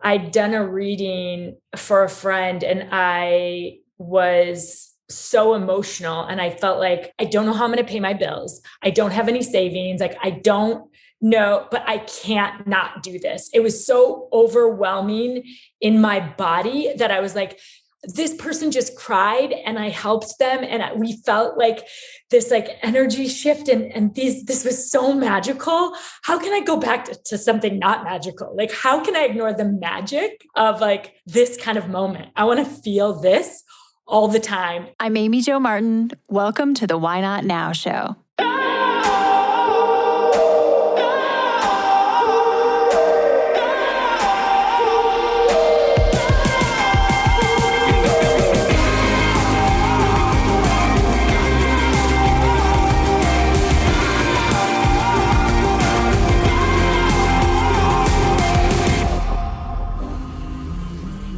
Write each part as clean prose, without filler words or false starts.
I'd done a reading for a friend and I was so emotional and I felt like, I don't know how I'm going to pay my bills. I don't have any savings. Like, I don't know, but I can't not do this. It was so overwhelming in my body that I was like, this person just cried and I helped them. And we felt like this like energy shift. And this was so magical. How can I go back to something not magical? Like, how can I ignore the magic of like this kind of moment? I want to feel this all the time. I'm Amy Jo Martin. Welcome to the Why Not Now show.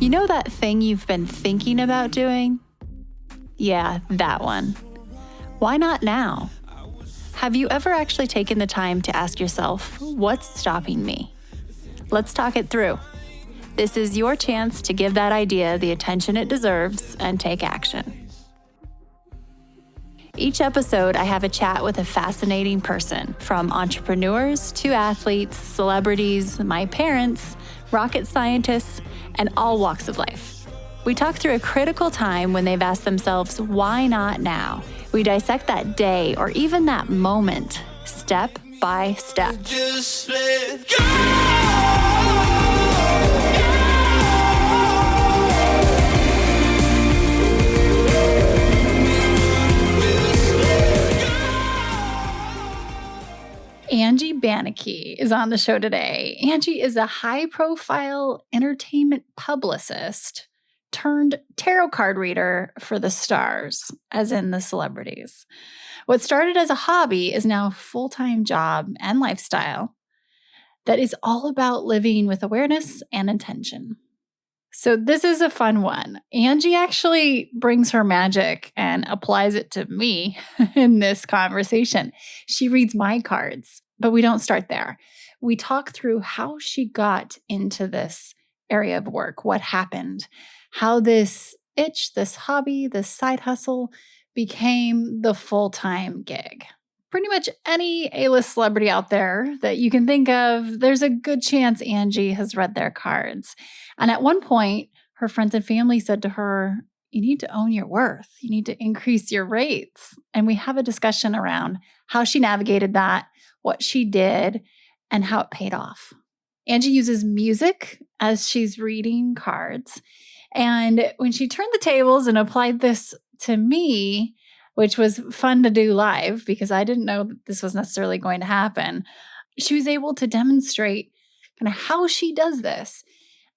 You know that thing you've been thinking about doing? Yeah, that one. Why not now? Have you ever actually taken the time to ask yourself, what's stopping me? Let's talk it through. This is your chance to give that idea the attention it deserves and take action. Each episode, I have a chat with a fascinating person, from entrepreneurs to athletes, celebrities, my parents, rocket scientists, and all walks of life. We talk through a critical time when they've asked themselves, why not now? We dissect that day or even that moment, step by step. Just let go. Angie Banicki is on the show today. Angie is a high-profile entertainment publicist turned tarot card reader for the stars, as in the celebrities. What started as a hobby is now a full-time job and lifestyle that is all about living with awareness and intention. So this is a fun one. Angie actually brings her magic and applies it to me in this conversation. She reads my cards, but we don't start there. We talk through how she got into this area of work, what happened, how this itch, this hobby, this side hustle became the full-time gig. Pretty much any A-list celebrity out there that you can think of, there's a good chance Angie has read their cards. And at one point, her friends and family said to her, you need to own your worth. You need to increase your rates. And we have a discussion around how she navigated that, what she did, and how it paid off. Angie uses music as she's reading cards. And when she turned the tables and applied this to me, which was fun to do live because I didn't know that this was necessarily going to happen, she was able to demonstrate kind of how she does this.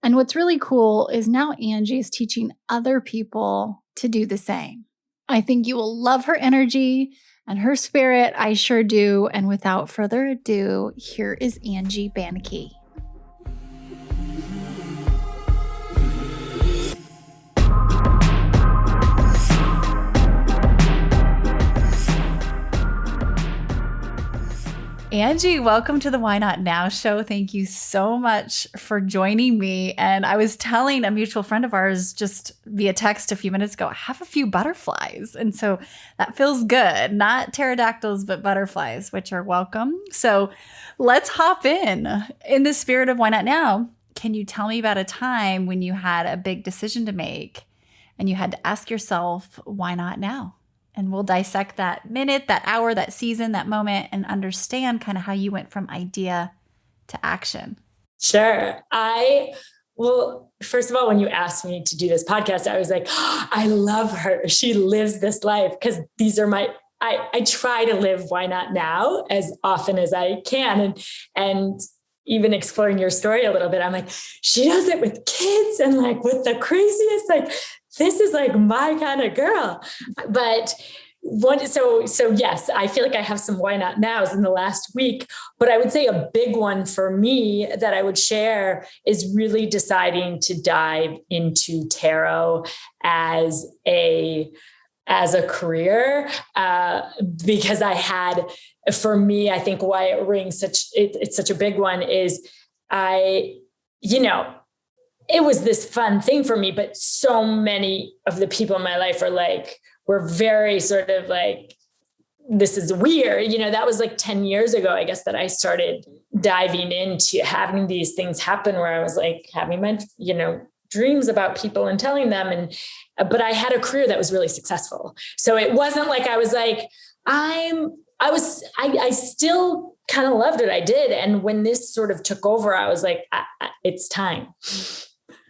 And what's really cool is now Angie is teaching other people to do the same. I think you will love her energy and her spirit. I sure do. And without further ado, here is Angie Banicki. Angie, welcome to the Why Not Now show. Thank you so much for joining me. And I was telling a mutual friend of ours just via text a few minutes ago, I have a few butterflies. And so that feels good. Not pterodactyls, but butterflies, which are welcome. So let's hop in. In the spirit of Why Not Now, can you tell me about a time when you had a big decision to make and you had to ask yourself, why not now? And we'll dissect that minute, that hour, that season, that moment, and understand kind of how you went from idea to action. Sure. Well, first of all, when you asked me to do this podcast, I was like, oh, I love her. She lives this life because these are I try to live Why Not Now as often as I can. And even exploring your story a little bit, I'm like, she does it with kids and like with the craziest, like, this is like my kind of girl. But so yes, I feel like I have some why not nows in the last week, but I would say a big one for me that I would share is really deciding to dive into tarot as a career, because for me, I think why it rings it's such a big one is it was this fun thing for me, but so many of the people in my life were very sort of like, this is weird. That was like 10 years ago, I guess, that I started diving into having these things happen where I was like having my, dreams about people and telling them. But I had a career that was really successful. So it wasn't like I was like, I still kind of loved what I did. And when this sort of took over, I was like, it's time.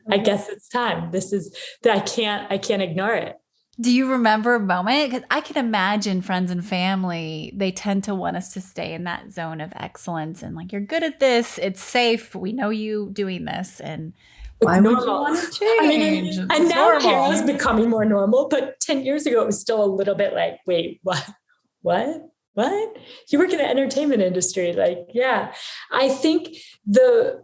I guess it's time. I can't ignore it. Do you remember a moment? Because I can imagine friends and family, they tend to want us to stay in that zone of excellence and like, you're good at this. It's safe. We know you doing this. And why would you want to change? And now Carol is becoming more normal, but 10 years ago, it was still a little bit like, wait, what? You work in the entertainment industry. Like, yeah, I think the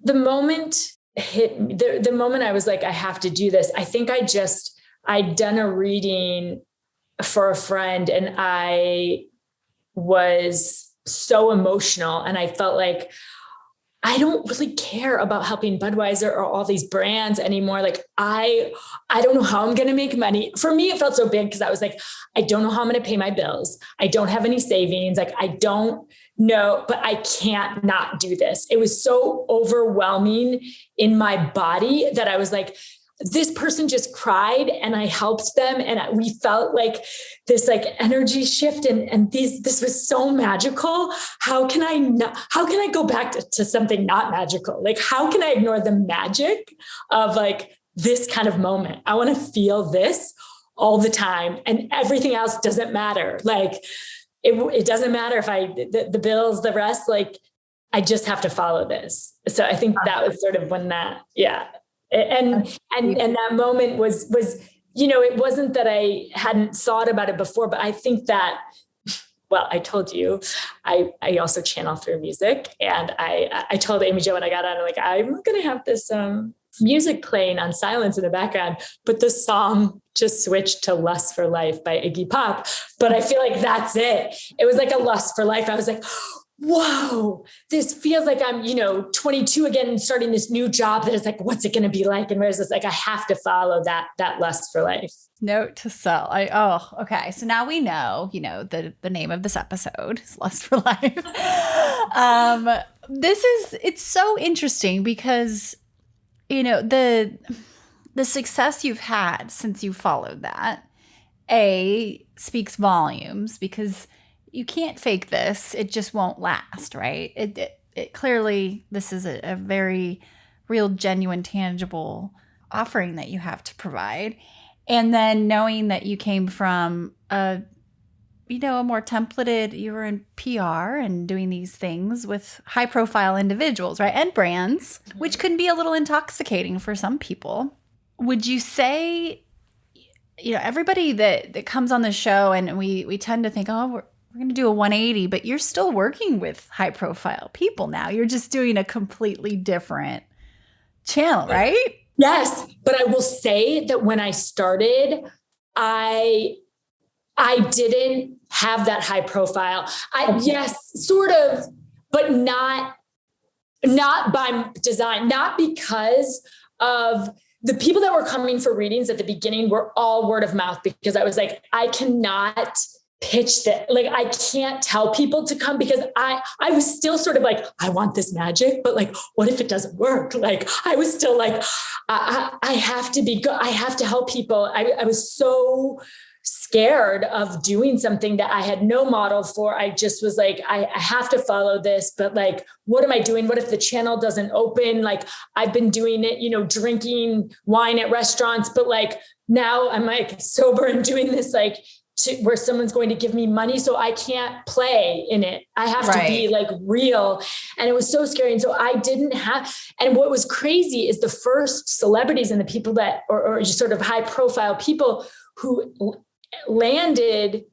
moment hit me, the moment I was like, I have to do this. I think I'd done a reading for a friend and I was so emotional and I felt like, I don't really care about helping Budweiser or all these brands anymore. Like, I don't know how I'm going to make money. For me, it felt so big because I was like, I don't know how I'm going to pay my bills. I don't have any savings. Like, I don't know, but I can't not do this. It was so overwhelming in my body that I was like, this person just cried and I helped them. And we felt like this like energy shift. And this was so magical. How can I go back to something not magical? Like, how can I ignore the magic of like this kind of moment? I want to feel this all the time and everything else doesn't matter. Like it doesn't matter if the bills, the rest, like I just have to follow this. So I think that was sort of when that, yeah. And that moment was, it wasn't that I hadn't thought about it before, but I think that, well, I told you, I also channel through music. And I told Amy Jo when I got on, I'm like, I'm going to have this music playing on silence in the background, but the song just switched to Lust for Life by Iggy Pop. But I feel like that's it. It was like a lust for life. I was like, whoa, this feels like I'm, 22 again and starting this new job that is like, what's it going to be like? And where's this? Like, I have to follow that lust for life. Note to self. Okay. So now we know, the name of this episode is Lust for Life. It's so interesting because, the success you've had since you followed that, speaks volumes because you can't fake this. It just won't last, right? It clearly, this is a very real, genuine, tangible offering that you have to provide. And then knowing that you came from a more templated, you were in PR and doing these things with high profile individuals, right? And brands, which can be a little intoxicating for some people. Would you say, everybody that comes on the show and we tend to think, oh, we're going to do a 180, but you're still working with high profile people now. You're just doing a completely different channel, right? Yes. But I will say that when I started, I didn't have that high profile. Yes, sort of, but not by design, not because of the people that were coming for readings at the beginning were all word of mouth because I was like, I cannot pitch that. Like, I can't tell people to come because I was still sort of like, I want this magic, but like, what if it doesn't work? Like, I was still like, I have to be good. I have to help people. I was so scared of doing something that I had no model for. I just was like, I have to follow this, but like, what am I doing? What if the channel doesn't open? Like, I've been doing it, drinking wine at restaurants, but like, now I'm like sober and doing this, like, where someone's going to give me money. So I can't play in it. I have to be like real. And it was so scary. And so I didn't have, and what was crazy is the first celebrities and the people that, or just sort of high profile people who landed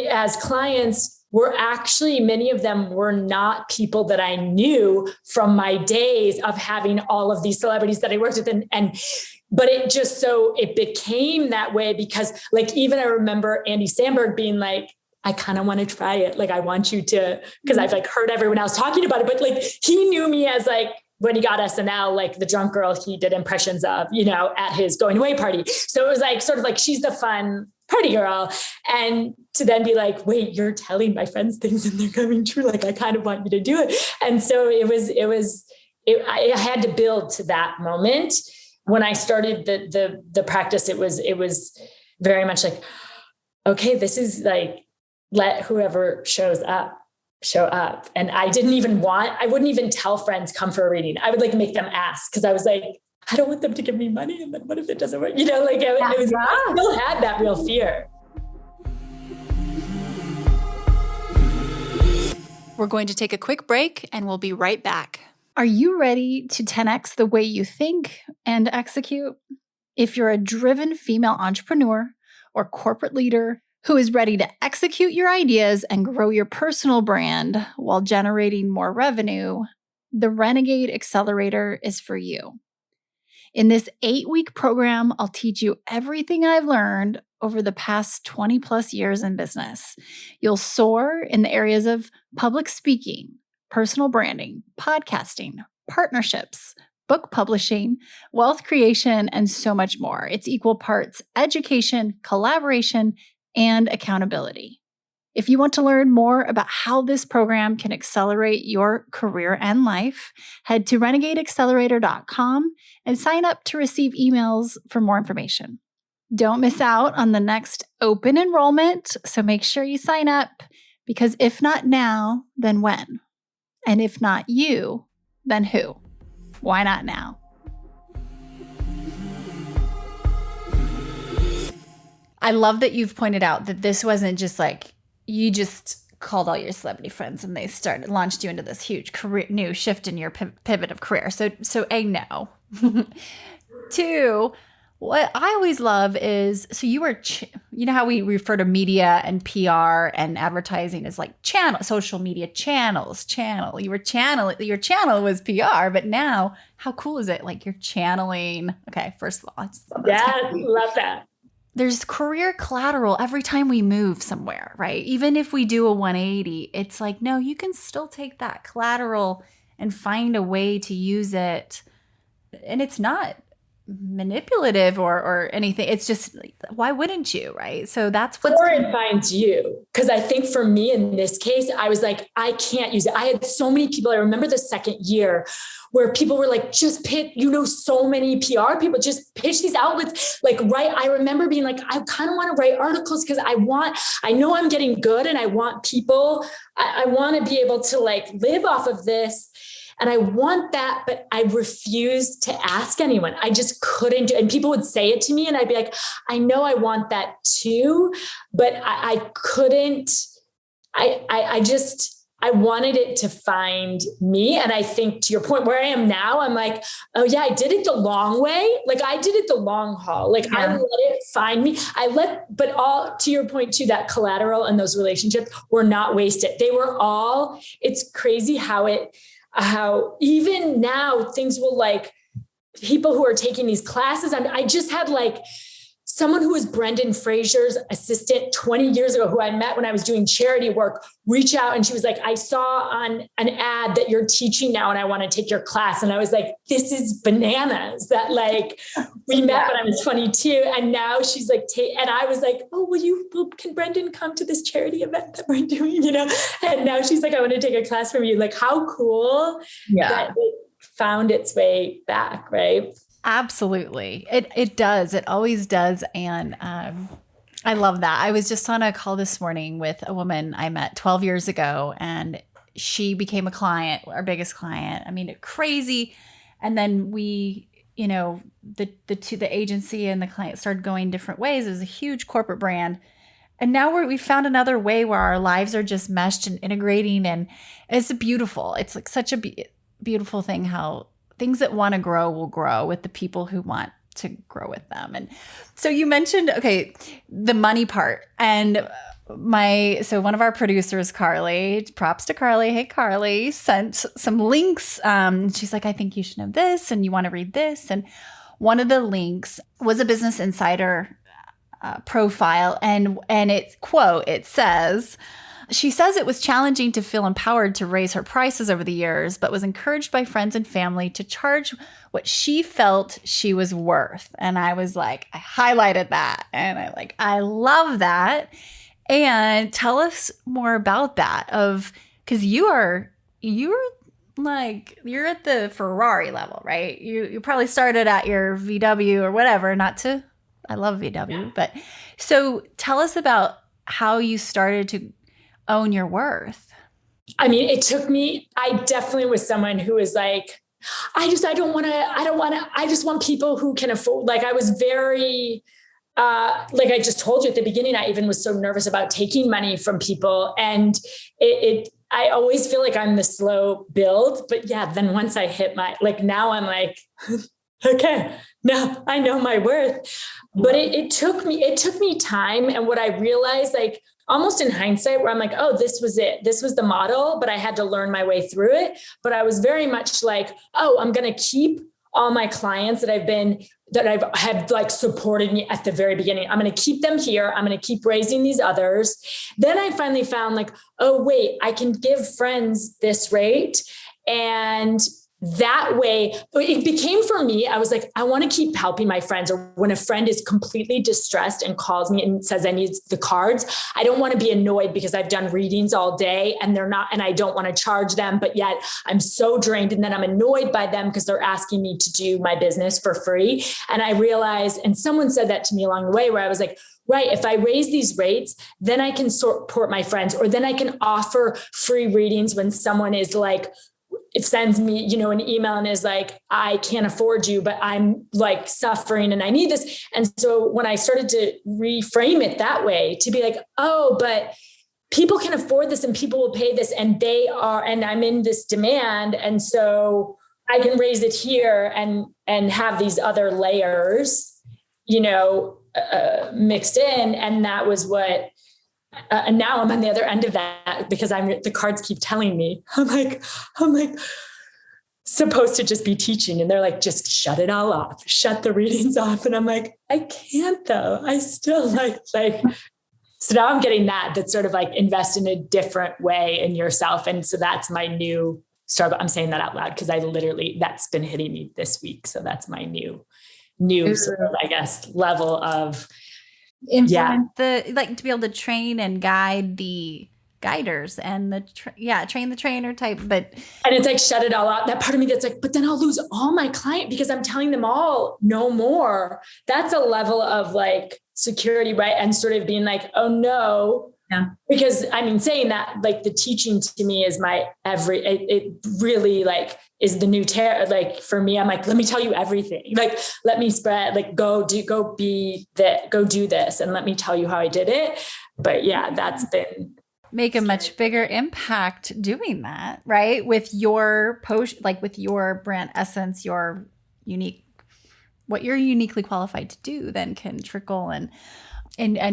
as clients were actually, many of them were not people that I knew from my days of having all of these celebrities that I worked with. But it became that way because like, even I remember Andy Samberg being like, I kind of want to try it. Like, I want you to, because I've like heard everyone else talking about it, but like, he knew me as like when he got SNL, like the drunk girl he did impressions of, at his going away party. So it was like, sort of like, she's the fun party girl. And to then be like, wait, you're telling my friends things and they're coming true. Like, I kind of want you to do it. And so I had to build to that moment. When I started the practice, it was very much like, okay, this is like, let whoever shows up, show up. And I wouldn't even tell friends come for a reading. I would like make them ask. Cause I was like, I don't want them to give me money. And then what if it doesn't work? I still had that real fear. We're going to take a quick break and we'll be right back. Are you ready to 10x the way you think and execute? If you're a driven female entrepreneur or corporate leader who is ready to execute your ideas and grow your personal brand while generating more revenue, the Renegade Accelerator is for you. In this 8-week program, I'll teach you everything I've learned over the past 20 plus years in business. You'll soar in the areas of public speaking, personal branding, podcasting, partnerships, book publishing, wealth creation, and so much more. It's equal parts education, collaboration, and accountability. If you want to learn more about how this program can accelerate your career and life, head to renegadeaccelerator.com and sign up to receive emails for more information. Don't miss out on the next open enrollment, so make sure you sign up, because if not now, then when? And if not you, then who? Why not now? I love that you've pointed out that this wasn't just like you just called all your celebrity friends and they launched you into this huge new shift in your pivot of career. So A, no. 2, what I always love is, so you were, you know how we refer to media and PR and advertising as like social media channels. Your channel was PR, but now how cool is it? Like you're channeling. Okay, first of all, I just love that. Yeah, love that. There's career collateral every time we move somewhere, right? Even if we do a 180, it's like, no, you can still take that collateral and find a way to use it. And it's not manipulative or anything. It's just, why wouldn't you, right? So that's what. Or it finds you. Because I think for me in this case, I was like, I can't use it. I had so many people. I remember the second year where people were like, just pitch, so many PR people, just pitch these outlets. Like, right. I remember being like, I kind of want to write articles because I know I'm getting good and I want people, I want to be able to like live off of this. And I want that, but I refused to ask anyone. I just couldn't. And people would say it to me and I'd be like, I know I want that too, but I couldn't, I wanted it to find me. And I think to your point where I am now, I'm like, oh yeah, I did it the long way. Like I did it the long haul. Like I let it find me. But all to your point too, that collateral and those relationships were not wasted. They were all, it's crazy how even now things will like people who are taking these classes. I just had like someone who was Brendan Fraser's assistant 20 years ago, who I met when I was doing charity work, reach out. And she was like, I saw on an ad that you're teaching now and I want to take your class. And I was like, this is bananas that like we met when I was 22. And now she's like, and I was like, oh, can Brendan come to this charity event that we're doing, And now she's like, I want to take a class from you. Like how cool that it found its way back. Right. Absolutely. It does. It always does. And I love that. I was just on a call this morning with a woman I met 12 years ago, and she became a client, our biggest client. I mean, crazy. And then we, the agency and the client started going different ways. It was a huge corporate brand. And now we found another way where our lives are just meshed and integrating. And it's beautiful. It's like such a beautiful thing how things that want to grow will grow with the people who want to grow with them. And so you mentioned, the money part. And one of our producers, Carly, props to Carly. Hey, Carly, sent some links. She's like, I think you should know this and you want to read this. And one of the links was a Business Insider profile. And it says, She says it was challenging to feel empowered to raise her prices over the years, but was encouraged by friends and family to charge what she felt she was worth. And I was like, I highlighted that. And I love that. And tell us more about that because you're at the Ferrari level, right? You probably started at your VW or whatever, I love VW, but so tell us about how you started to own your worth. I mean, I definitely was someone who was like, I just want people who can afford, like, I was very, like I just told you at the beginning, I even was so nervous about taking money from people. And I always feel like I'm the slow build, but yeah, then once I hit now I'm like, okay, now I know my worth. But it took me time. And what I realized, like almost in hindsight, where I'm like, oh, this was it. This was the model, but I had to learn my way through it. But I was very much like, oh, I'm going to keep all my clients that I've had like supported me at the very beginning. I'm going to keep them here. I'm going to keep raising these others. Then I finally found like, oh, wait, I can give friends this rate. And that way it became for me, I was like, I want to keep helping my friends. Or when a friend is completely distressed and calls me and says, I need the cards, I don't want to be annoyed because I've done readings all day and they're not, and I don't want to charge them, but yet I'm so drained. And then I'm annoyed by them because they're asking me to do my business for free. And I realized, and someone said that to me along the way, where I was like, right, if I raise these rates, then I can support my friends, or then I can offer free readings when someone is like, it sends me, an email and is like, I can't afford you, but I'm like suffering and I need this. And so when I started to reframe it that way, to be like, oh, but people can afford this and people will pay this and and I'm in this demand. And so I can raise it here and have these other layers, mixed in. And that was what, and now I'm on the other end of that because the cards keep telling me, I'm like supposed to just be teaching. And they're like, just shut it all off, shut the readings off. And I'm like, I can't though. I still like, so now I'm getting that's sort of like invest in a different way in yourself. And so that's my new struggle. I'm saying that out loud because that's been hitting me this week. So that's my new sort of, I guess, level of influence to be able to train and guide the guiders and train the trainer type. And it's like, shut it all out. That part of me that's like, but then I'll lose all my client because I'm telling them all no more. That's a level of like security, right? And sort of being like, oh no. Yeah. Because I mean, saying that, like the teaching to me is it really like is the new like for me, I'm like, let me tell you everything. Like, let me spread, like go do this. And let me tell you how I did it. But yeah, that's been make a much bigger impact doing that, right? With your with your brand essence, what you're uniquely qualified to do then can trickle and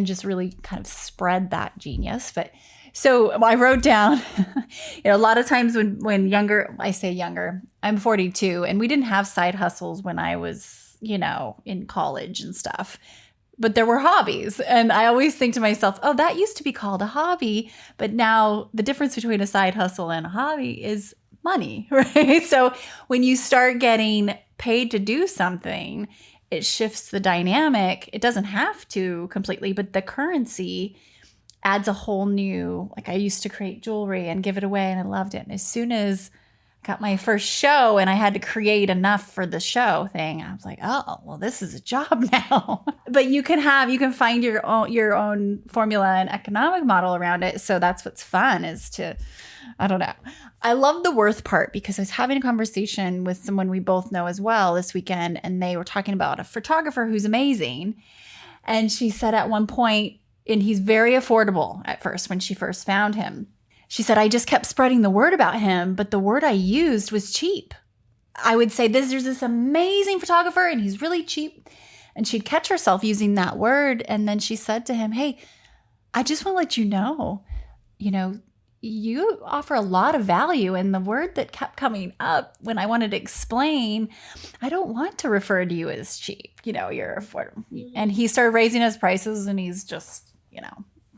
just really kind of spread that genius. But so I wrote down, a lot of times when younger, I say younger, I'm 42 and we didn't have side hustles when I was, in college and stuff, but there were hobbies. And I always think to myself, oh, that used to be called a hobby. But now the difference between a side hustle and a hobby is money, right? So when you start getting paid to do something, it shifts the dynamic. It doesn't have to completely, but the currency adds a whole new, like I used to create jewelry and give it away and I loved it. And as soon as I got my first show and I had to create enough for the show thing, I was like, oh, well, this is a job now. But you can find your own formula and economic model around it. So that's what's fun I don't know. I love the worth part because I was having a conversation with someone we both know as well this weekend, and they were talking about a photographer who's amazing. And she said at one point, and he's very affordable at first when she first found him. She said, I just kept spreading the word about him, but the word I used was cheap. I would say, there's this amazing photographer and he's really cheap. And she'd catch herself using that word. And then she said to him, hey, I just want to let you know, you offer a lot of value. And the word that kept coming up when I wanted to explain, I don't want to refer to you as cheap. You're affordable. And he started raising his prices and he's just,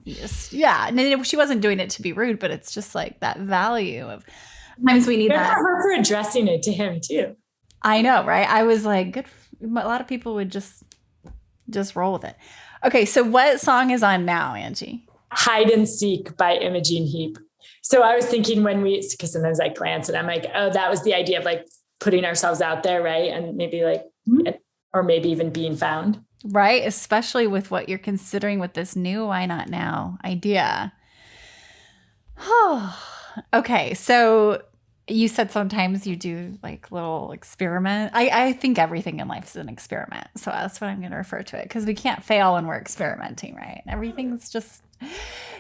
Yeah. And she wasn't doing it to be rude, but it's just like that value of sometimes we need Good that. for her for addressing it to him too. I know, right? I was like, good. A lot of people would just roll with it. Okay. So what song is on now, Angie? Hide and Seek by Imogene Heap. So I was thinking because sometimes I glance and I'm like, oh, that was the idea of like putting ourselves out there, right? And maybe like, or maybe even being found. Right. Especially with what you're considering with this new Why Not Now idea. Okay. So you said sometimes you do like little experiment. I think everything in life is an experiment. So that's what I'm going to refer to it, because we can't fail when we're experimenting, right? Everything's just...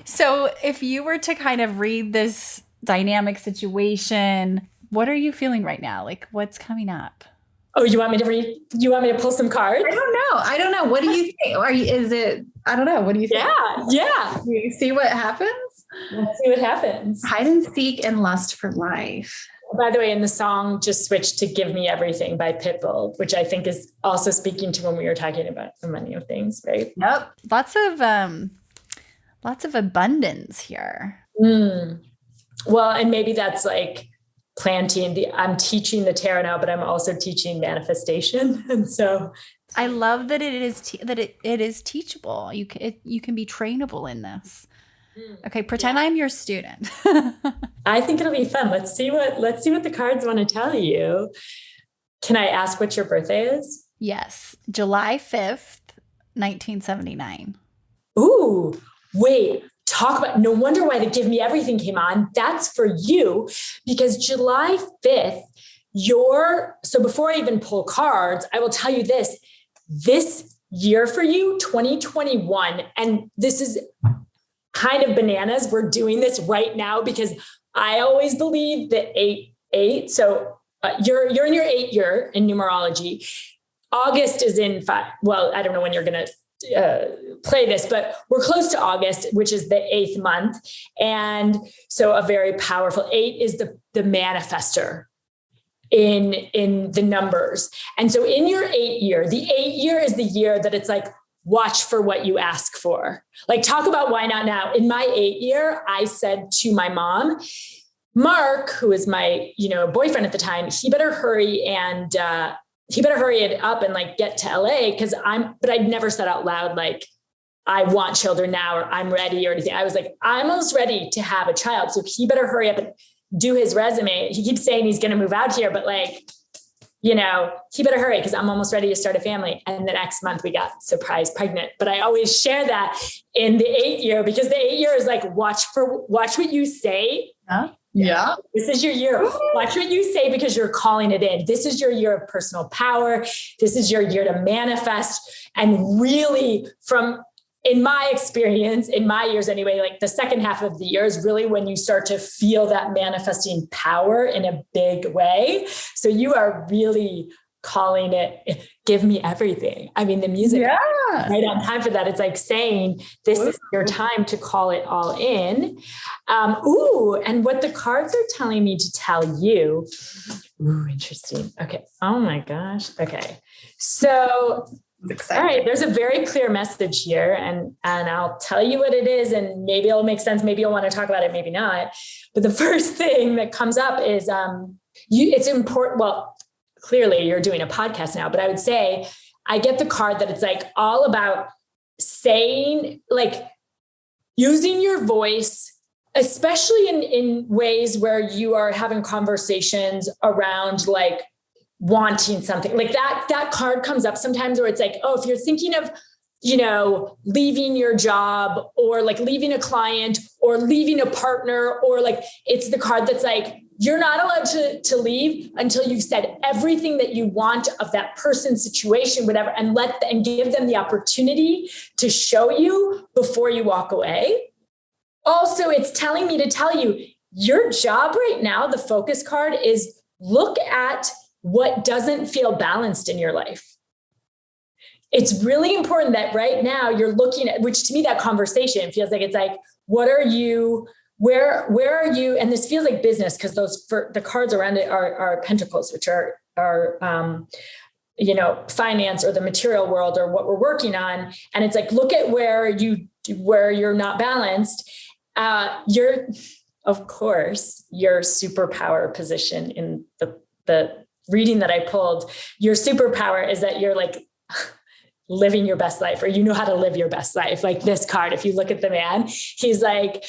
So if you were to kind of read this dynamic situation, what are you feeling right now? Like what's coming up? Oh, you want me to pull some cards? I don't know. What do you think? I don't know. What do you think? Yeah. You see what happens? Let's see what happens. Hide and Seek and Lust for Life. By the way, in the song just switched to Give Me Everything by Pitbull, which I think is also speaking to when we were talking about the money of things, right? Yep. Lots of abundance here. Well, and maybe that's like I'm teaching the tarot now, but I'm also teaching manifestation. And so I love that it is teachable. You can be trainable in this. Okay, pretend I'm your student. I think it'll be fun. Let's see what the cards want to tell you. Can I ask what your birthday is? Yes, July 5th, 1979. Ooh, wait. Talk about, no wonder why the Give Me Everything came on. That's for you, because July 5th, so before I even pull cards, I will tell you this year for you, 2021, and this is kind of bananas. We're doing this right now because I always believe that 8. So you're in your 8 year in numerology. August is in 5. Well, I don't know when you're going to play this, but we're close to August, which is the 8th month. And so a very powerful 8 is the manifester in the numbers. And so in your 8 year, the 8 year is the year that it's like, watch for what you ask for. Like, talk about why not now. In my 8 year, I said to my mom, Mark, who was my, boyfriend at the time, he better hurry it up and like get to LA. But I'd never said out loud, like, I want children now, or I'm ready or anything. I was like, I'm almost ready to have a child. So he better hurry up and do his resume. He keeps saying he's going to move out here, but like, he better hurry because I'm almost ready to start a family. And the next month we got surprise pregnant. But I always share that in the 8 year, because the 8 year is like, watch what you say. Yeah. This is your year. Watch what you say, because you're calling it in. This is your year of personal power. This is your year to manifest. And really, in my experience, in my years anyway, like the second half of the year is really when you start to feel that manifesting power in a big way. So you are really calling it, give me everything. I mean, the music, right on time for that. It's like saying, this is your time to call it all in. And what the cards are telling me to tell you. Ooh, interesting. Okay. Oh my gosh. Okay. So, all right, there's a very clear message here, and I'll tell you what it is, and maybe it'll make sense. Maybe you'll want to talk about it, maybe not. But the first thing that comes up is it's important. Well, clearly you're doing a podcast now, but I would say I get the card that it's like all about saying, like, using your voice, especially in ways where you are having conversations around like wanting something. Like that card comes up sometimes where it's like, oh, if you're thinking of, leaving your job, or like leaving a client, or leaving a partner, or like, it's the card that's like, you're not allowed to leave until you've said everything that you want of that person, situation, whatever, and give them the opportunity to show you before you walk away. Also, it's telling me to tell you, your job right now, the focus card is, look at what doesn't feel balanced in your life. It's really important that right now you're looking at, which to me, that conversation feels like, it's like, what are you, where are you? And this feels like business, because the cards around it are pentacles, which are finance or the material world or what we're working on. And it's like, look at where you're not balanced. Of course, your superpower position in the reading that I pulled, your superpower is that you're like living your best life, or you know how to live your best life. Like this card, if you look at the man, he's like,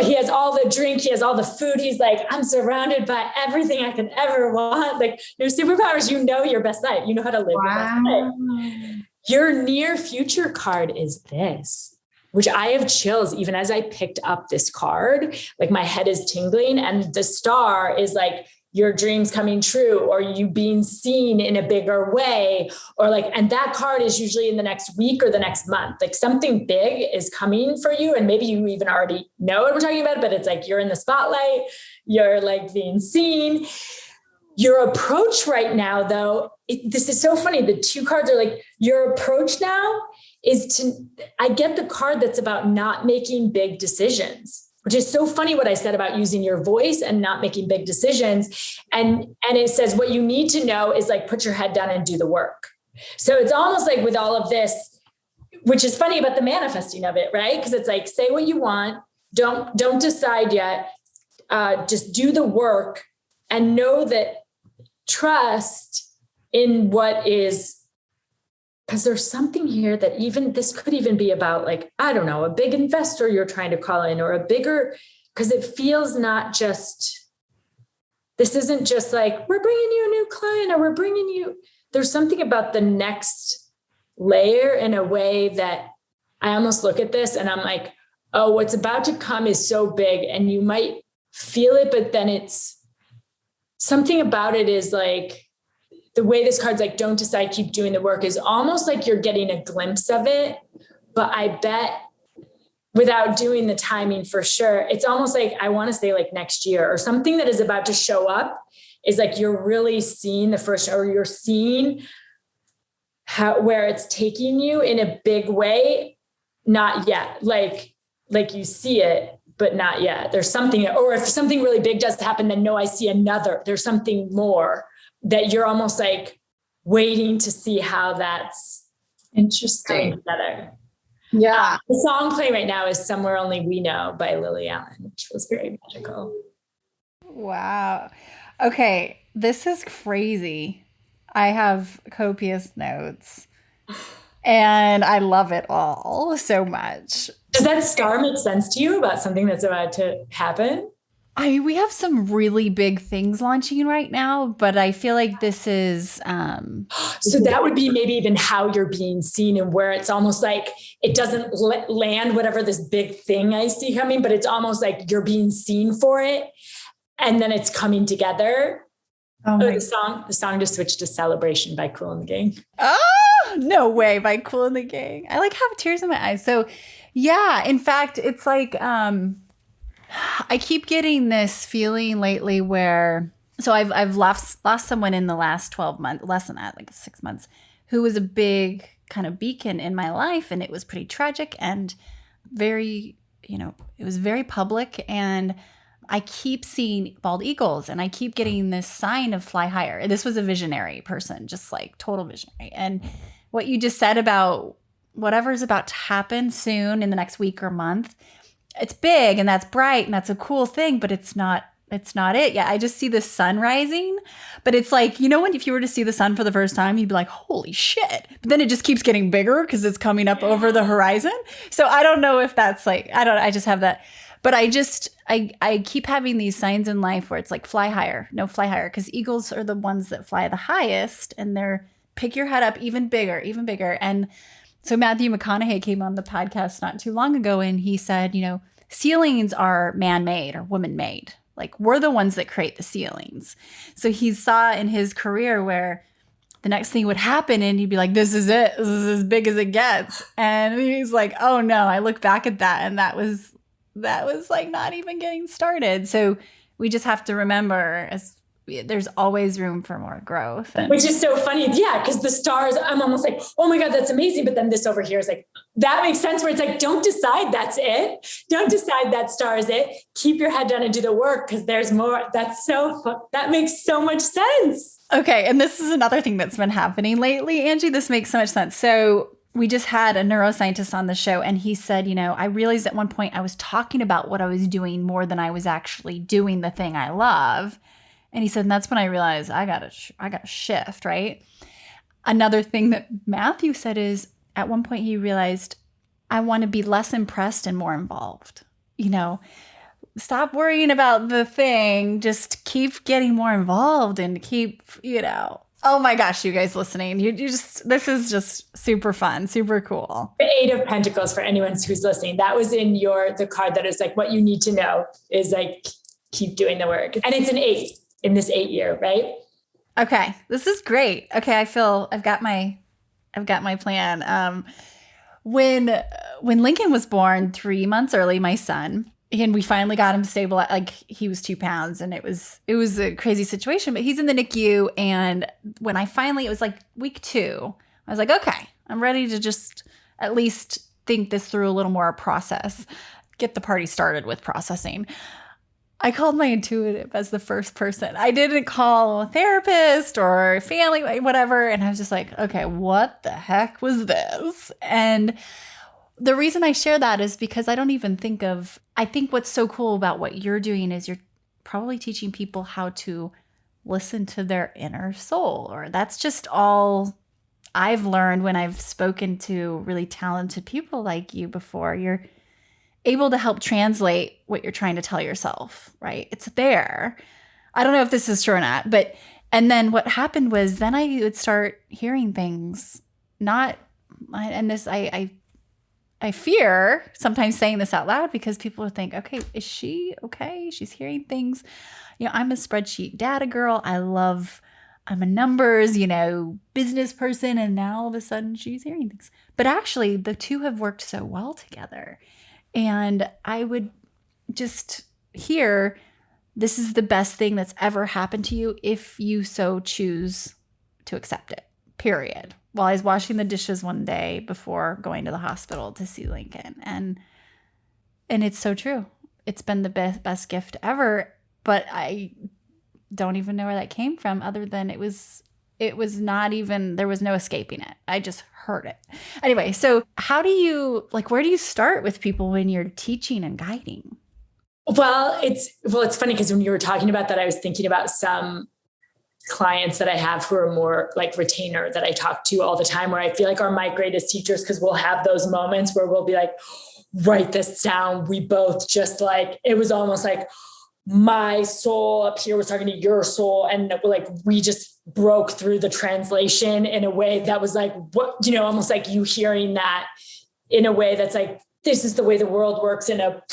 he has all the drink, he has all the food. He's like, I'm surrounded by everything I could ever want. Like your superpowers, you know your best life. You know how to live your best life. Your near future card is this, which I have chills even as I picked up this card. Like my head is tingling, and the star is like your dreams coming true, or you being seen in a bigger way, or like, and that card is usually in the next week or the next month. Like something big is coming for you. And maybe you even already know what we're talking about, but it's like, you're in the spotlight, you're like being seen. Your approach right now, though, this is so funny. The two cards are like, your approach now is I get the card that's about not making big decisions, which is so funny what I said about using your voice and not making big decisions. And it says, what you need to know is like, put your head down and do the work. So it's almost like with all of this, which is funny about the manifesting of it, right? Because it's like, say what you want. Don't decide yet. Just do the work and know that, trust in what is, because there's something here that even this could even be about, like, I don't know, a big investor you're trying to call in, or a bigger, because it feels not just, this isn't just like, we're bringing you a new client, or we're bringing you, there's something about the next layer in a way that I almost look at this and I'm like, oh, what's about to come is so big, and you might feel it, but then it's something about it is like, the way this card's like, don't decide, keep doing the work, is almost like you're getting a glimpse of it. But I bet without doing the timing for sure, it's almost like, I want to say like next year, or something that is about to show up is like, you're really seeing the first, or you're seeing where it's taking you in a big way. Not yet. Like you see it, but not yet. There's something, or if something really big does happen, then no, I see another, there's something more that you're almost like waiting to see how that's Interesting. together. Yeah. The song playing right now is Somewhere Only We Know by Lily Allen, which was very magical. Wow. Okay. This is crazy. I have copious notes and I love it all so much. Does that star make sense to you about something that's about to happen? I mean, we have some really big things launching right now, but I feel like this is so that would be maybe even how you're being seen, and where it's almost like it doesn't land whatever this big thing I see coming, but it's almost like you're being seen for it, and then it's coming together. The song just switched to Celebration by Kool and the Gang. Oh, no way, by Kool and the Gang. I like have tears in my eyes. So yeah, in fact, it's like I keep getting this feeling lately where, so I've lost someone in the last 12 months, less than that, like 6 months, who was a big kind of beacon in my life. And it was pretty tragic and very, it was very public. And I keep seeing bald eagles, and I keep getting this sign of fly higher. And this was a visionary person, just like total visionary. And what you just said about whatever's about to happen soon in the next week or month, it's big and that's bright and that's a cool thing, but it's not it. Yeah, I just see the sun rising, but it's like, when if you were to see the sun for the first time, you'd be like, holy shit. But then it just keeps getting bigger because it's coming up over the horizon. So I don't know if that's like, I just have that. But I keep having these signs in life where it's like fly higher, because eagles are the ones that fly the highest, and they're pick your head up even bigger. And so Matthew McConaughey came on the podcast not too long ago, and he said, ceilings are man-made or woman-made. Like, we're the ones that create the ceilings. So he saw in his career where the next thing would happen and he'd be like, this is it. This is as big as it gets. And he's like, oh no, I look back at that and that was like not even getting started. So we just have to remember, as there's always room for more growth. Which is so funny. Yeah. Cause the stars, I'm almost like, oh my God, that's amazing. But then this over here is like, that makes sense, where it's like, don't decide that's it. Don't decide that star is it. Keep your head down and do the work, because there's more. That makes so much sense. Okay. And this is another thing that's been happening lately, Angie. This makes so much sense. So we just had a neuroscientist on the show, and he said, I realized at one point I was talking about what I was doing more than I was actually doing the thing I love. And he said, and that's when I realized I got to shift, right? Another thing that Matthew said is, at one point he realized, I want to be less impressed and more involved. Stop worrying about the thing, just keep getting more involved and keep, oh my gosh, you guys listening, this is just super fun, super cool. The 8 of Pentacles, for anyone who's listening, that was in the card that is like, what you need to know is like, keep doing the work. And it's an 8 in this 8 year, right? Okay. This is great. Okay. I feel I've got my plan. When Lincoln was born 3 months early, my son, and we finally got him stable, like he was 2 pounds, and it was a crazy situation, but he's in the NICU. And when it was like week 2, I was like, okay, I'm ready to just at least think this through a little more, process, get the party started with processing. I called my intuitive as the first person. I didn't call a therapist or family, whatever. And I was just like, okay, what the heck was this? And the reason I share that is because I think what's so cool about what you're doing is you're probably teaching people how to listen to their inner soul, or that's just all I've learned when I've spoken to really talented people like you before. You're able to help translate what you're trying to tell yourself, right? It's there. I don't know if this is true or not, and then what happened was then I would start hearing things, I fear sometimes saying this out loud, because people would think, okay, is she okay? She's hearing things. I'm a spreadsheet data girl. I'm a numbers, business person. And now all of a sudden she's hearing things. But actually the two have worked so well together. And I would just hear, this is the best thing that's ever happened to you if you so choose to accept it, period. While I was washing the dishes one day before going to the hospital to see Lincoln. And it's so true. It's been the best gift ever. But I don't even know where that came from, other than it was not even, there was no escaping it. I just heard it. Anyway, so where do you start with people when you're teaching and guiding? Well, it's funny, because when you were talking about that, I was thinking about some clients that I have who are more like retainer, that I talk to all the time, where I feel like are my greatest teachers, because we'll have those moments where we'll be like, write this down. We both just like, it was almost like my soul up here was talking to your soul. And like, we just broke through the translation in a way that was like, what, almost like you hearing that in a way that's like, this is the way the world works, in a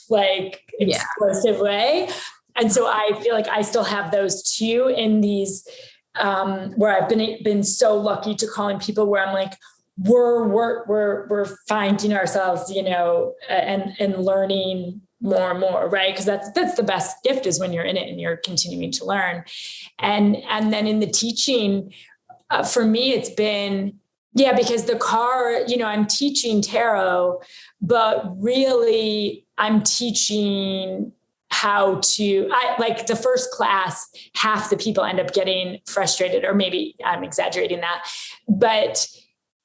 like explosive way. And so I feel like I still have those too in these, where I've been so lucky to call in people where I'm like, we're finding ourselves, and learning more and more, right? Because that's the best gift, is when you're in it and you're continuing to learn. And then in the teaching, for me, it's been, because the I'm teaching tarot, but really I'm teaching how to, like the first class, half the people end up getting frustrated, or maybe I'm exaggerating that, but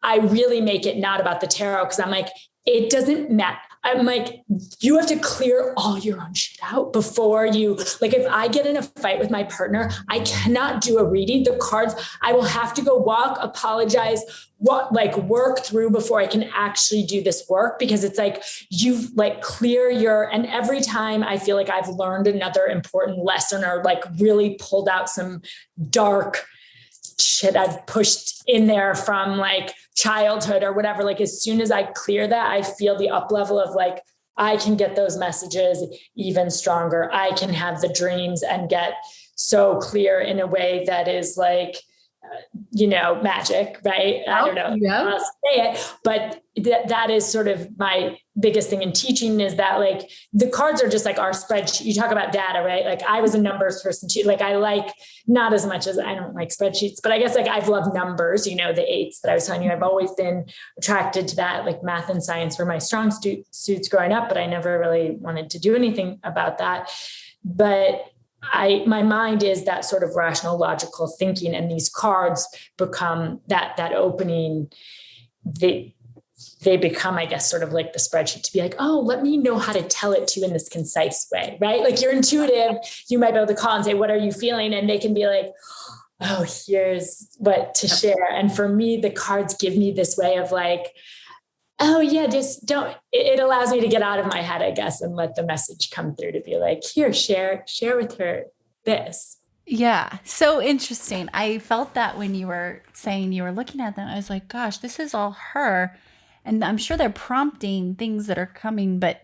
I really make it not about the tarot, because I'm like, it doesn't matter. I'm like, you have to clear all your own shit out before you, like, if I get in a fight with my partner, I cannot do a reading. The cards, I will have to go walk, apologize, work through before I can actually do this work, because it's like, you've like and every time I feel like I've learned another important lesson, or like really pulled out some dark shit I've pushed in there from like childhood or whatever. Like, as soon as I clear that, I feel the up level of like, I can get those messages even stronger. I can have the dreams and get so clear in a way that is like, magic, right? I don't know how to say it, but that is sort of my biggest thing in teaching, is that like the cards are just like our spreadsheet. You talk about data, right? Like I was a numbers person too. Like I like, not as much as I don't like spreadsheets, but I guess like I've loved numbers, the 8s that I was telling you. I've always been attracted to that. Like math and science were my strong suits growing up, but I never really wanted to do anything about that. But my mind is that sort of rational, logical thinking, and these cards become that opening. They become, I guess, sort of like the spreadsheet to be like, oh, let me know how to tell it to you in this concise way, right? Like you're intuitive, you might be able to call and say, what are you feeling? And they can be like, oh, here's what to share. And for me, the cards give me this way of like, oh yeah, just don't, it allows me to get out of my head, I guess, and let the message come through to be like, here, share with her this. Yeah. So interesting. I felt that when you were saying you were looking at them, I was like, gosh, this is all her. And I'm sure they're prompting things that are coming, but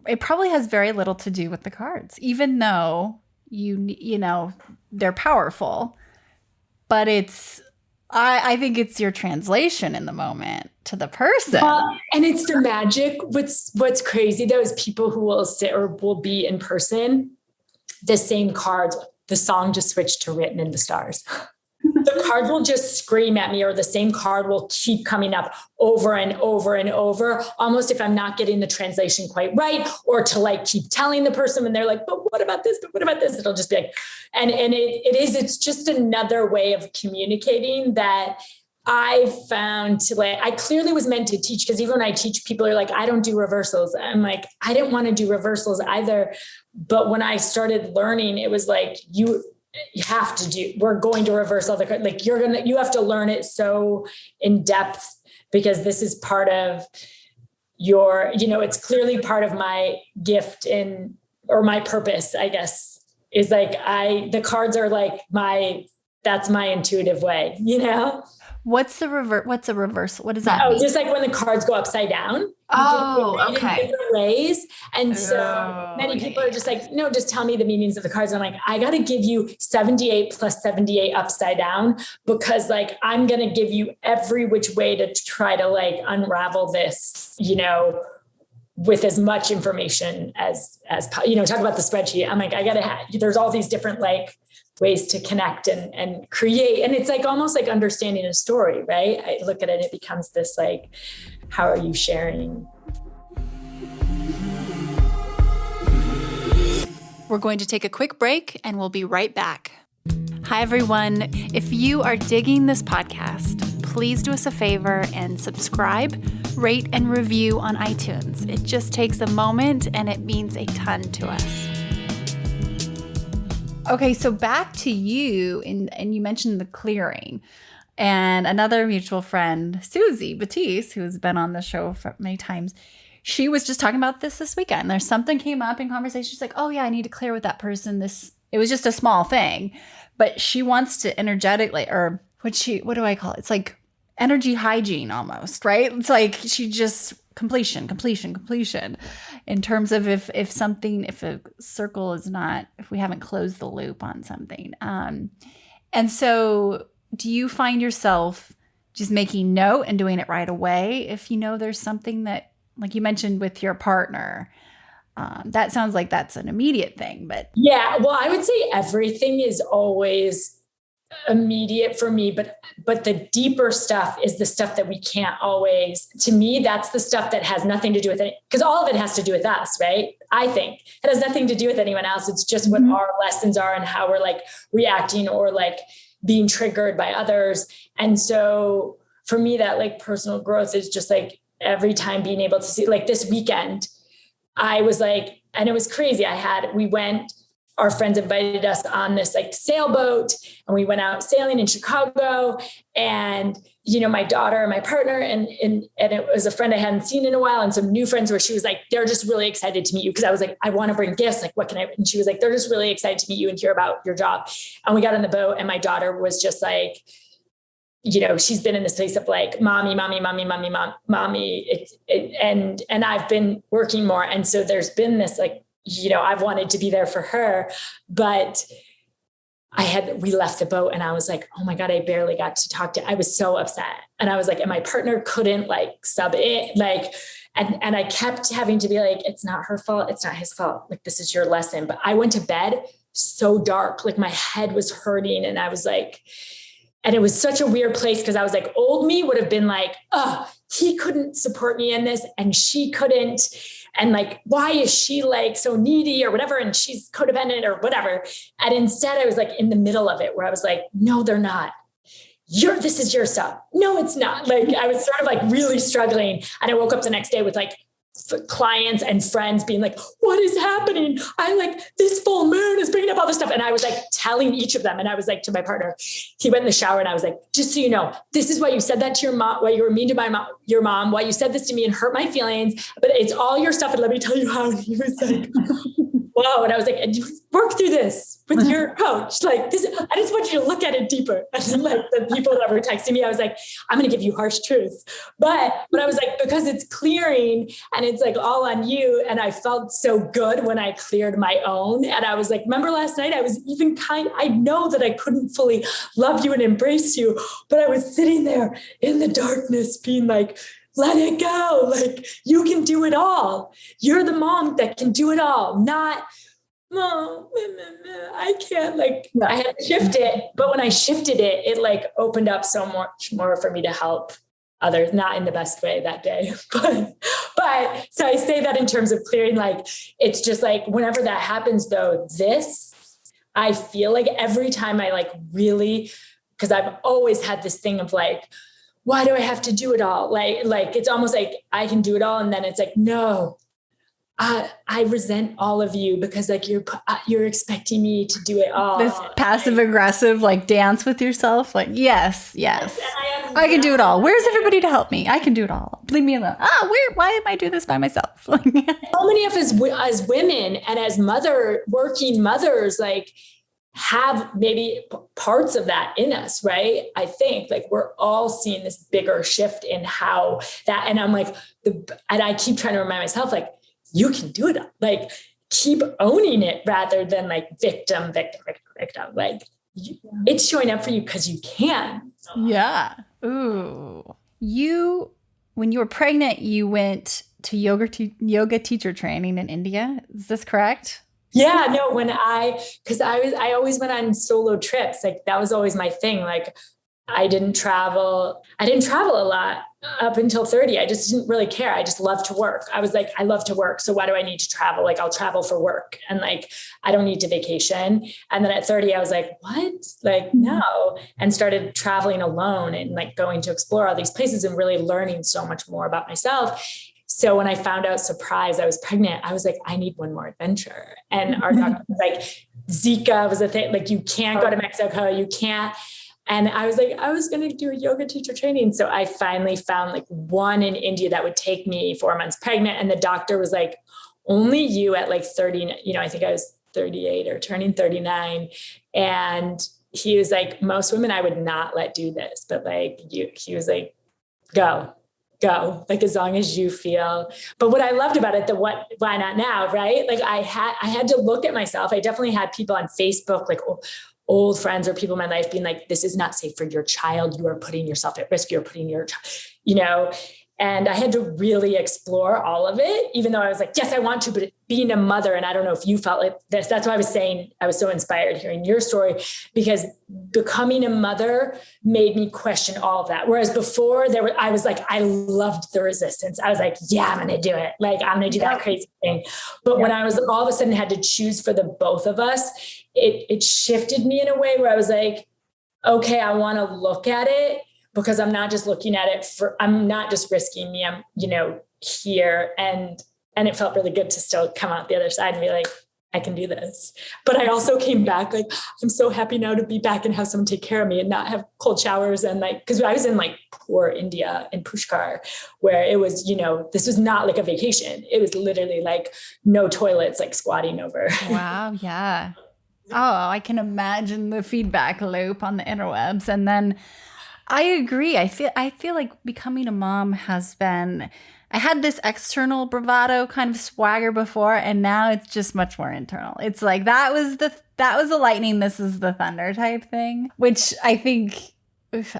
it probably has very little to do with the cards, even though they're powerful, but I think it's your translation in the moment to the person. And it's the magic. What's crazy though is people who will sit or will be in person, the same cards, the song just switched to Written in the Stars. The cards will just scream at me, or the same card will keep coming up over and over and over, almost if I'm not getting the translation quite right, or to like keep telling the person when they're like, but what about this? But what about this? It'll just be like, and it's just another way of communicating that I found to like, I clearly was meant to teach, because even when I teach, people are like, I don't do reversals. I'm like, I didn't want to do reversals either. But when I started learning, it was like, you have to do, we're going to reverse all the, like you have to learn it so in depth, because this is part of your, it's clearly part of my gift or my purpose, I guess, is like, the cards are like that's my intuitive way, What's a reverse? What does that mean? Oh, just like when the cards go upside down. Oh, okay. In different ways. And so many people are just like, no, just tell me the meanings of the cards. I'm like, I got to give you 78 plus 78 upside down, because like, I'm going to give you every which way to try to like unravel this, with as much information as talk about the spreadsheet. I'm like, there's all these different like ways to connect and create. And it's like almost like understanding a story, right? I look at it, it becomes this like, how are you sharing? We're going to take a quick break and we'll be right back. Hi, everyone. If you are digging this podcast, please do us a favor and subscribe, rate, and review on iTunes. It just takes a moment and it means a ton to us. Okay, so back to you, and you mentioned the clearing. And another mutual friend, Susie Batiste, who's been on the show for many times, she was just talking about this weekend. There's something came up in conversation. She's like, oh yeah, I need to clear with that person. It was just a small thing, but she wants to energetically, or what do I call it? It's like energy hygiene almost, right? It's like she just completion in terms of if a circle is not, if we haven't closed the loop on something. And so do you find yourself just making note and doing it right away if there's something that, like you mentioned with your partner, that sounds like that's an immediate thing, but yeah, well, I would say everything is always immediate for me, but the deeper stuff is the stuff that we can't always, to me, that's the stuff that has nothing to do with it, because all of it has to do with us, right? I think it has nothing to do with anyone else. It's just what our lessons are and how we're like reacting or like being triggered by others. And so for me, that like personal growth is just like every time being able to see, like this weekend, I was like, and it was crazy. Our friends invited us on this like sailboat, and we went out sailing in Chicago, and, my daughter and my partner and it was a friend I hadn't seen in a while, and some new friends where she was like, they're just really excited to meet you. Cause I was like, I want to bring gifts. Like, what can I, and she was like, they're just really excited to meet you and hear about your job. And we got on the boat, and my daughter was just like, she's been in this place of like, mommy, and I've been working more. And so there's been this like, I've wanted to be there for her, but we left the boat and I was like, oh my God, I barely got to talk to, I was so upset. And I was like, and my partner couldn't like sub it, like, and I kept having to be like, it's not her fault. It's not his fault. Like, this is your lesson. But I went to bed so dark, like my head was hurting. And I was like, and it was such a weird place because I was like, old me would have been like, oh, he couldn't support me in this and she couldn't. And like, why is she like so needy or whatever? And she's codependent or whatever. And instead I was like in the middle of it where I was like, no, they're not. This is your stuff. No, it's not. Like, I was sort of like really struggling. And I woke up the next day with like clients and friends being like, what is happening? I like, this full moon is bringing up all this stuff. And I was like telling each of them. And I was like to my partner, he went in the shower and I was like, just so you know, this is why you said that to your mom, why you were mean to your mom, why you said this to me and hurt my feelings, but it's all your stuff. And let me tell you how. And he was like, wow. And I was like, and you work through this with your coach. Like this, I just want you to look at it deeper. And then like the people that were texting me, I was like, I'm going to give you harsh truths. But I was like, because it's clearing and it's like all on you. And I felt so good when I cleared my own. And I was like, remember last night, I was even I know that I couldn't fully love you and embrace you, but I was sitting there in the darkness being like, let it go. Like, you can do it all. You're the mom that can do it all. Not, Mom, I can't. Like, I had to shift it. But when I shifted it, it like opened up so much more for me to help others, not in the best way that day. But so I say that in terms of clearing, like, it's just like, whenever that happens though, I feel like every time I like really, because I've always had this thing of like, why do I have to do it all? Like it's almost like I can do it all. And then it's like, no, I resent all of you because like you're expecting me to do it all. This passive aggressive, like dance with yourself. Like, yes. I can do it all. Where's everybody to help me? I can do it all. Leave me alone. Why am I doing this by myself? So many of us as women and as working mothers, like, have maybe parts of that in us, right? I think like we're all seeing this bigger shift in how that, and I'm like, and I keep trying to remind myself, like, you can do it. Like, keep owning it rather than like victim. Like, it's showing up for you because you can. Yeah. Ooh. When you were pregnant, you went to yoga teacher training in India. Is this correct? Yeah, no, because I always went on solo trips. Like, that was always my thing. Like, I didn't travel a lot up until 30. I just didn't really care. I just loved to work. I was like, I love to work. So why do I need to travel? Like, I'll travel for work. And like, I don't need to vacation. And then at 30, I was like, what? Like, no. And started traveling alone and like going to explore all these places and really learning so much more about myself. So when I found out, surprise, I was pregnant, I was like, I need one more adventure. And our doctor was like, Zika was a thing. Like, you can't go to Mexico. You can't. And I was like, I was going to do a yoga teacher training. So I finally found like one in India that would take me 4 months pregnant. And the doctor was like, only you at like 30, I think I was 38 or turning 39. And he was like, most women I would not let do this, but like he was like, go, like, as long as you feel. But what I loved about it, why not now, right? Like, I had to look at myself. I definitely had people on Facebook, like old friends or people in my life being like, this is not safe for your child. You are putting yourself at risk. You're putting your child, and I had to really explore all of it, even though I was like, yes, I want to, but being a mother, and I don't know if you felt like this, that's why I was saying I was so inspired hearing your story, because becoming a mother made me question all of that. Whereas before I was like, I loved the resistance. I was like, yeah, I'm going to do it. Like, I'm going to do that crazy thing. But when I was all of a sudden had to choose for the both of us, it shifted me in a way where I was like, okay, I want to look at it, because I'm not just looking at it I'm not just risking me. I'm, here. And it felt really good to still come out the other side and be like, I can do this. But I also came back like, I'm so happy now to be back and have someone take care of me and not have cold showers. And like, cause I was in like poor India in Pushkar, where it was, this was not like a vacation. It was literally like no toilets, like squatting over. Wow. Yeah. Oh, I can imagine the feedback loop on the interwebs. And then I agree. I feel like becoming a mom has been I had this external bravado kind of swagger before, and now it's just much more internal. It's like that was the lightning, this is the thunder type thing, which I think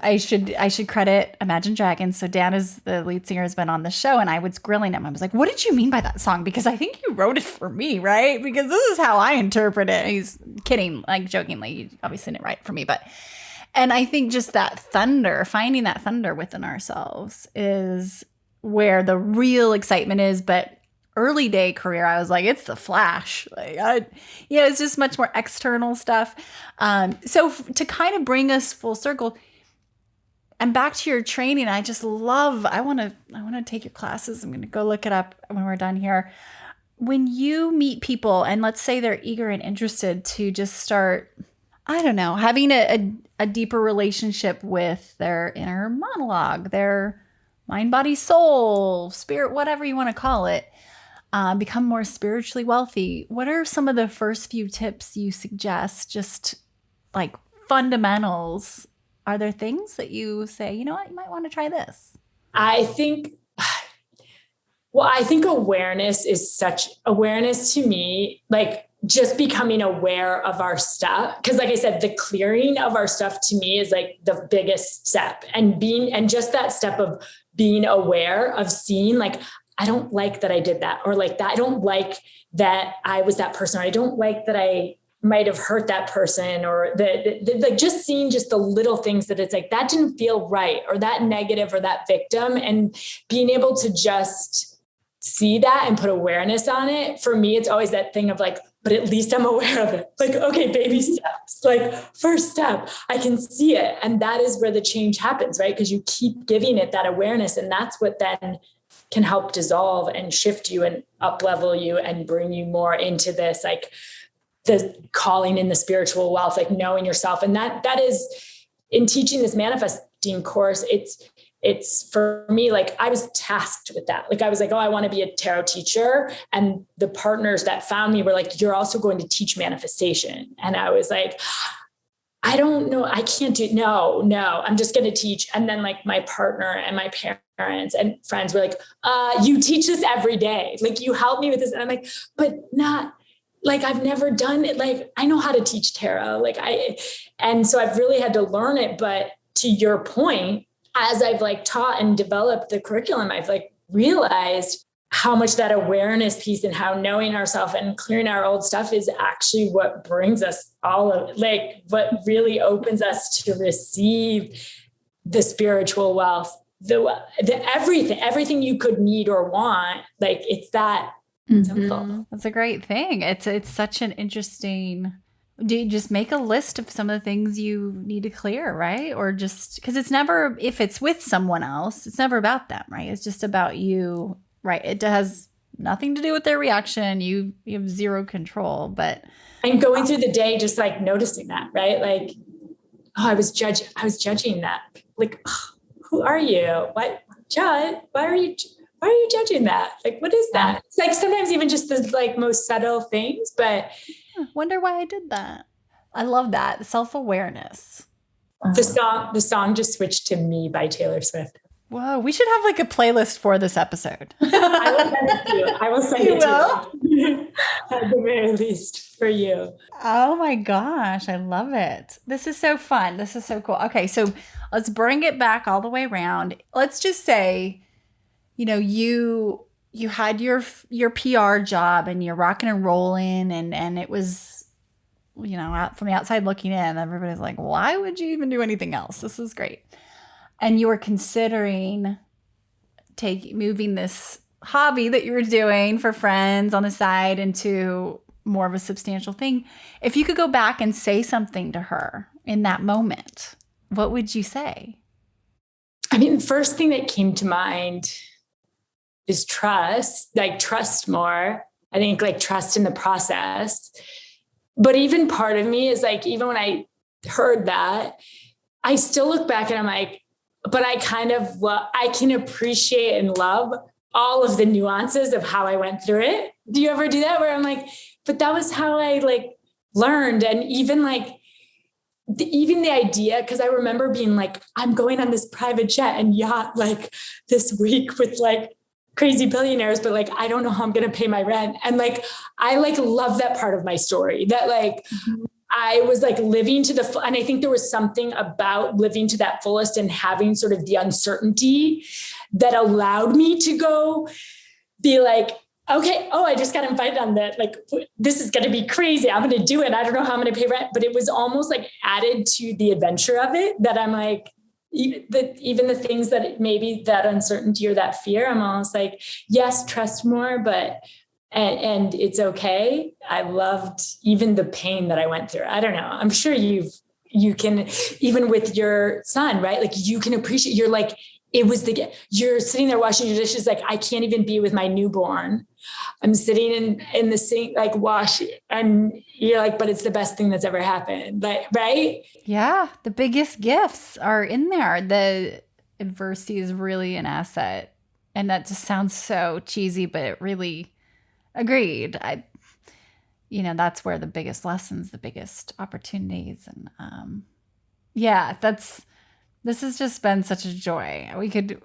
I should credit Imagine Dragons. So Dan, is the lead singer, has been on the show, and I was grilling him. I was like, "What did you mean by that song? Because I think you wrote it for me, right? Because this is how I interpret it." He's kidding, like jokingly. He obviously didn't write it for me, and I think just that thunder, finding that thunder within ourselves, is where the real excitement is. But early day career, I was like, it's the flash. It's just much more external stuff. So to kind of bring us full circle. And back to your training, I want to take your classes. I'm going to go look it up when we're done here. When you meet people and let's say they're eager and interested to just start, I don't know, having a deeper relationship with their inner monologue, their mind, body, soul, spirit, whatever you want to call it, become more spiritually wealthy. What are some of the first few tips you suggest, just like fundamentals? Are there things that you say, you know what, you might want to try this? I think awareness to me, like just becoming aware of our stuff. Cause like I said, the clearing of our stuff to me is like the biggest step, and just that step of being aware of seeing, like, I don't like that I did that, or like that. I don't like that I was that person. Or I don't like that I might have hurt that person, or like just seeing just the little things that it's like, that didn't feel right, or that negative, or that victim, and being able to just see that and put awareness on it. For me, it's always that thing of like, but at least I'm aware of it. Like, okay, baby steps, like first step, I can see it. And that is where the change happens, right? Because you keep giving it that awareness, and that's what then can help dissolve and shift you and up level you and bring you more into this, like, the calling in the spiritual wealth, like knowing yourself. And that is, in teaching this manifesting course, it's for me, like I was tasked with that. Like I was like, oh, I want to be a tarot teacher. And the partners that found me were like, you're also going to teach manifestation. And I was like, I don't know. I can't do, no, I'm just going to teach. And then like my partner and my parents and friends were like, you teach this every day. Like you help me with this. And I'm like, but not, like, I've never done it. Like, I know how to teach tarot. And so I've really had to learn it. But to your point, as I've like taught and developed the curriculum, I've like realized how much that awareness piece and how knowing ourselves and clearing our old stuff is actually what brings us all of, like, what really opens us to receive the spiritual wealth, the everything you could need or want. Like, it's that. Mm-hmm. That's a great thing. It's such an interesting. Do you just make a list of some of the things you need to clear, right? Or just because it's never, if it's with someone else, it's never about them, right? It's just about you, right? It has nothing to do with their reaction. You have zero control. And going through the day, just like noticing that, right? Like, oh, I was judging that. Like, oh, who are you? Why are you judging that? Like, what is that? It's like sometimes even just the like most subtle things, but wonder why I did that. I love that. Self-awareness. The song just switched to Me by Taylor Swift. Whoa, we should have like a playlist for this episode. I will send it to you. At the very least for you. Oh my gosh, I love it. This is so fun. This is so cool. Okay, so let's bring it back all the way around. Let's just say, you know, you had your PR job and you're rocking and rolling and it was, you know, out from the outside looking in, everybody's like, why would you even do anything else? This is great. And you were considering moving this hobby that you were doing for friends on the side into more of a substantial thing. If you could go back and say something to her in that moment, what would you say? I mean, the first thing that came to mind is trust, like trust more. I think like trust in the process. But even part of me is like, even when I heard that, I still look back and I'm like, but I can appreciate and love all of the nuances of how I went through it. Do you ever do that? Where I'm like, but that was how I like learned. And even like, even the idea, because I remember being like, I'm going on this private jet and yacht like this week with like crazy billionaires, but like, I don't know how I'm going to pay my rent. And like, I like love that part of my story that like, I was like living to the, and I think there was something about living to that fullest and having sort of the uncertainty that allowed me to go be like, okay, I just got invited on that. Like, this is going to be crazy. I'm going to do it. I don't know how I'm going to pay rent, but it was almost like added to the adventure of it that I'm like, even the things that maybe that uncertainty or that fear, I'm almost like, yes, trust more, but and it's okay. I loved even the pain that I went through. I don't know. I'm sure you can, even with your son, right? Like you can appreciate, you're like, you're sitting there washing your dishes. Like, I can't even be with my newborn. I'm sitting in the sink, like washing, and you're like, but it's the best thing that's ever happened. Like, right? Yeah. The biggest gifts are in there. The adversity is really an asset. And that just sounds so cheesy, but it really agreed. That's where the biggest lessons, the biggest opportunities. And this has just been such a joy. We could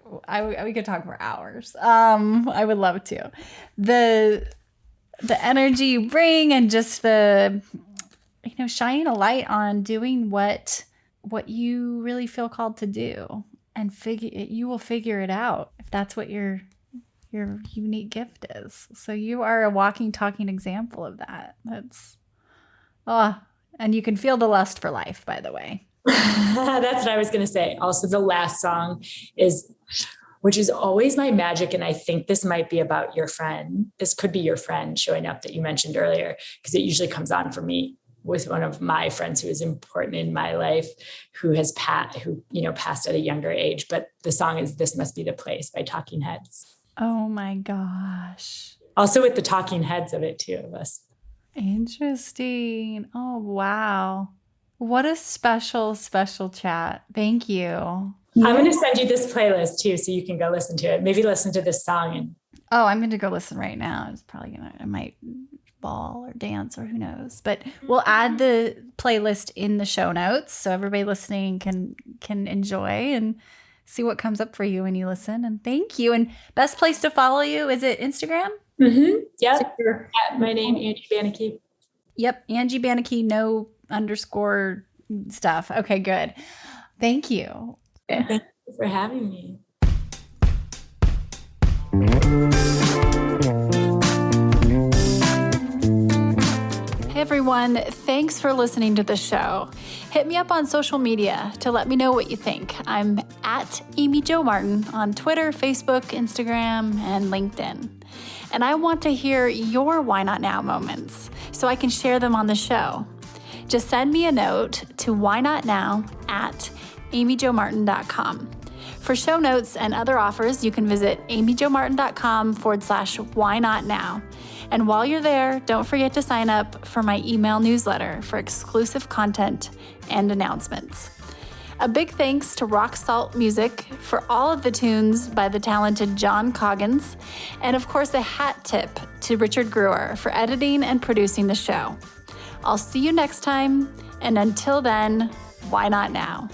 talk for hours. I would love to. The energy you bring and just the, shining a light on doing what you really feel called to do, and you will figure it out if that's what your unique gift is. So you are a walking, talking example of that. And you can feel the lust for life, by the way. That's what I was going to say. Also, the last song which is always my magic. And I think this might be about your friend. This could be your friend showing up that you mentioned earlier, because it usually comes on for me with one of my friends who is important in my life, who passed at a younger age. But the song is "This Must Be the Place" by Talking Heads. Oh my gosh. Also with the talking heads of it too, of us. Interesting. Oh, wow. What a special, special chat. Thank you. I'm going to send you this playlist too, so you can go listen to it. Maybe listen to this song. I'm going to go listen right now. It's probably I might ball or dance or who knows, but we'll add the playlist in the show notes so everybody listening can enjoy and see what comes up for you when you listen. And thank you. And best place to follow you, is it Instagram? Mm-hmm. Yep. My name, Angie Banicki. Yep. Angie Banicki, no underscore stuff. Okay, good. Thank you. Thank you for having me. Hey everyone, thanks for listening to the show. Hit me up on social media to let me know what you think. I'm at Amy Jo Martin on Twitter, Facebook, Instagram, and LinkedIn. And I want to hear your Why Not Now moments so I can share them on the show. Just send me a note to whynotnow@amyjomartin.com. For show notes and other offers, you can visit amyjomartin.com/whynotnow. And while you're there, don't forget to sign up for my email newsletter for exclusive content and announcements. A big thanks to Rock Salt Music for all of the tunes by the talented John Coggins, and of course a hat tip to Richard Brewer for editing and producing the show. I'll see you next time, and until then, why not now?